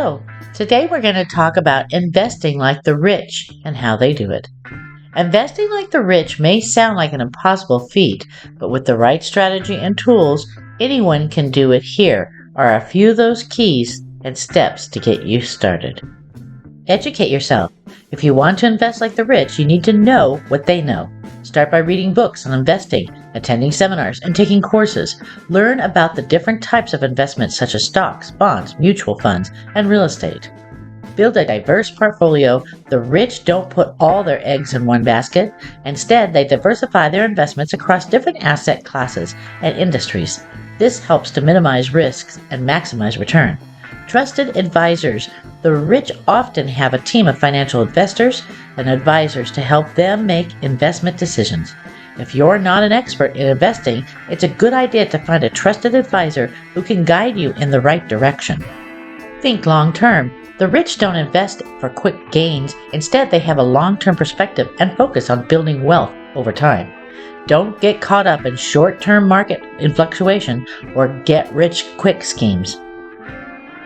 So, today we're going to talk about investing like the rich and how they do it. Investing like the rich may sound like an impossible feat, but with the right strategy and tools, anyone can do it. Here are a few of those keys and steps to get you started. Educate yourself. If you want to invest like the rich, you need to know what they know. Start by reading books on investing, attending seminars, and taking courses. Learn about the different types of investments such as stocks, bonds, mutual funds, and real estate. Build a diverse portfolio. The rich don't put all their eggs in one basket. Instead, they diversify their investments across different asset classes and industries. This helps to minimize risks and maximize return. Trusted advisors. The rich often have a team of financial investors and advisors to help them make investment decisions. If you're not an expert in investing, it's a good idea to find a trusted advisor who can guide you in the right direction. Think long term. The rich don't invest for quick gains. Instead, they have a long-term perspective and focus on building wealth over time. Don't get caught up in short-term market fluctuation or get-rich-quick schemes.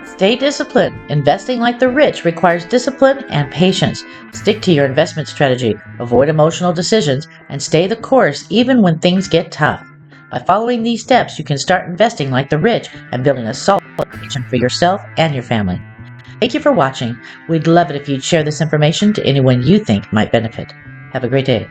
Stay disciplined. Investing like the rich requires discipline and patience. Stick to your investment strategy, avoid emotional decisions, and stay the course even when things get tough. By following these steps, you can start investing like the rich and building a solid foundation for yourself and your family. Thank you for watching. We'd love it if you'd share this information to anyone you think might benefit. Have a great day.